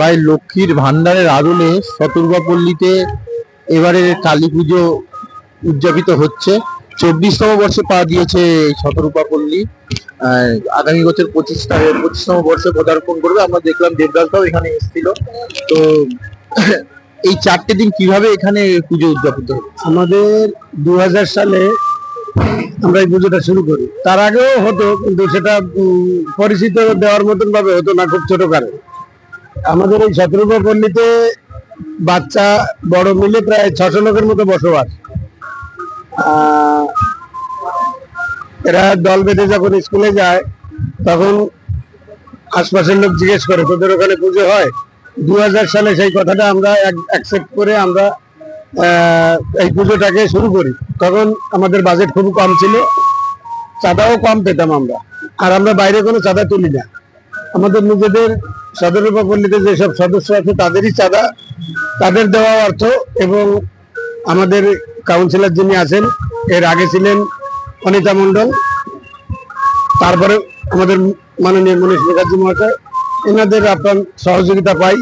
প্রায় লক্ষ্মীর ভান্ডারের আদলে শতরূপাপল্লীতে এবারে কালী পুজো উদযাপিত হচ্ছে। 24তম বর্ষে পা দিয়েছে এই শতরূপাপল্লী। আগামী বছর 25তম বর্ষে পদার্পণ করবে। আমরা দেখলাম দেবদাসরাও এখানে এসেছিল। তো এই 4টে দিন কিভাবে এখানে পুজো উদযাপিত হচ্ছে? আমাদের 2000 সালে আমরা এই পুজোটা শুরু করি। তার আগেও হতো, কিন্তু সেটা পরিচিত দেওয়ার মতন ভাবে হতো না, খুব ছোট কারণে। আমাদের এই শতরূপাপল্লীতে বাচ্চা বড় মিলে প্রায় 600 লোকের মতো বসবাস। এরা দল বেঁধে যখন স্কুলে যায় তখন আশপাশের লোক জিজ্ঞেস করে, তোদের ওখানে পুজো হয়? 2000 সালে সেই কথাটা আমরা অ্যাকসেপ্ট করে আমরা এই পুজোটাকে শুরু করি। তখন আমাদের বাজেট খুব কম ছিল, চাঁদাও কম পেতাম আমরা। আর আমরা বাইরে কোনো চাঁদা তুলি না। আমাদের নিজেদের শতরূপাপল্লীতে যেসব সদস্য আছে তাদেরই চাঁদা, তাদের দেওয়া অর্থ, এবং আমাদের কাউন্সিলর যিনি আছেন, এর আগে ছিলেন অনিতা মণ্ডল, তারপরে আমাদের মাননীয় মনীষ মুখার্জি মহাশয়, এনাদের আপনার সহযোগিতা পাই।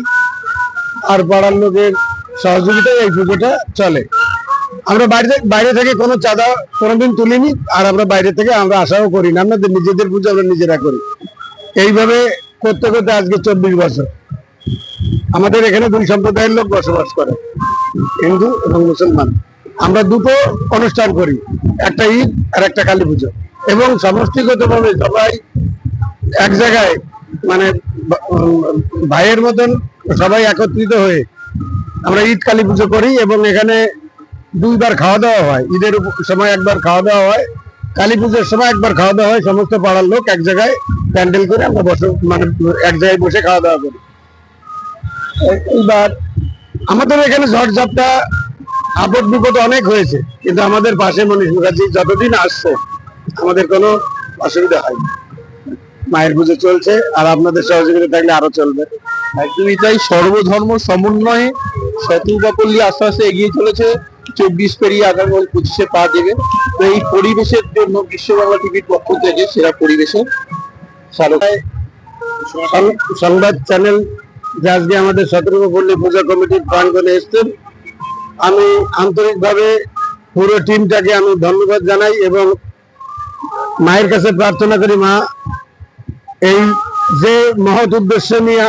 আর পাড়ার লোকের সহযোগিতায় এই পুজোটা চলে। আমরা বাইরে থেকে কোনো চাঁদা কোনোদিন তুলিনি, আর আমরা বাইরে থেকে আমরা আশাও করি না। আমাদের নিজেদের পুজো আমরা নিজেরা করি। এইভাবে করতে করতে আজকে 24 বছর। আমাদের এখানে 2 সম্প্রদায়ের লোক বসবাস করে, হিন্দু এবং মুসলমান। আমরা দুটো অনুষ্ঠান করি, একটা ঈদ আর একটা কালী পুজো, এবং সমষ্টিগতভাবে সবাই এক জায়গায়, মানে ভাইয়ের মতন সবাই একত্রিত হয়ে আমরা ঈদ কালী পুজো করি। এবং এখানে 2 বার খাওয়া দাওয়া হয়। ঈদের সময় একবার খাওয়া দাওয়া হয়, কালী পুজোর সময় একবার খাওয়া দাওয়া হয়। সমস্ত পাড়ার লোক এক জায়গায় প্যান্ডেল করে আমরা মানে এক জায়গায় বসে খাওয়া দাওয়া করি। এইবার আমাদের এখানে ঝড়ঝাপটা আপদ বিপদ অনেক হয়েছে, কিন্তু আমাদের পাশে মনীষ মুখার্জি যতদিন আসছে আমাদের কোনো অসুবিধা হয়নি। মায়ের পুজো চলছে, আর আপনাদের সহযোগিতা থাকলে আরো চলবে। একদমই তাই। সর্বধর্ম সমন্বয়ে শতরূপাপল্লী আস্তে আস্তে এগিয়ে চলেছে। 24 পেরিয়ে আগামী 25-এ পা দেবে। তো এই পরিবেশের জন্য বিশ্ব বাংলা টিভির পক্ষ থেকে সেরা পরিবেশে সংবাদ চ্যানেল যে আজকে আমাদের শতরূপাপল্লী পূজা কমিটির প্রাঙ্গণে এসছেন, আমি আন্তরিকভাবে পুরো টিমটাকে আমি ধন্যবাদ জানাই, এবং মায়ের কাছে প্রার্থনা করি, মা এই যে মহৎ উদ্দেশ্য নিয়ে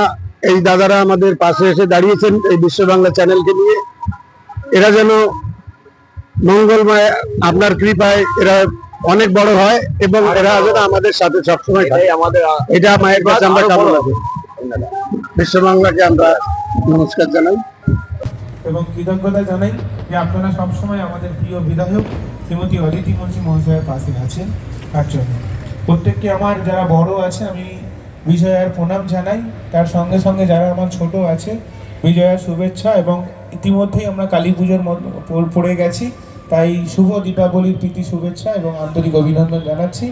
এই দাদারা আমাদের পাশে এসে দাঁড়িয়েছেন এই বিশ্ব বাংলা চ্যানেলকে নিয়ে, এরা যেন মঙ্গলময় আপনার কৃপায় এরা অনেক বড় হয়, এবং এরা যেন আমাদের সাথে সবসময় থাকে। এটা মায়ের কাছে আমরা কামনা করি। বিশ্ব বাংলাকে আমরা নমস্কার জানাই এবং কৃতজ্ঞতা জানাই যে আপনারা সবসময় আমাদের প্রিয় বিধায়ক শ্রীমতী অদিতি মুন্সি মহাশয়ের পাশে আছেন। তার জন্য প্রত্যেককে আমার যারা বড় আছে আমি বিজয়ার প্রণাম জানাই। তার সঙ্গে সঙ্গে যারা আমার ছোট আছে বিজয়ার শুভেচ্ছা, এবং ইতিমধ্যেই আমরা কালী পুজোর পড়ে গেছি, তাই শুভ দীপাবলির প্রীতি শুভেচ্ছা এবং আন্তরিক অভিনন্দন জানাচ্ছি।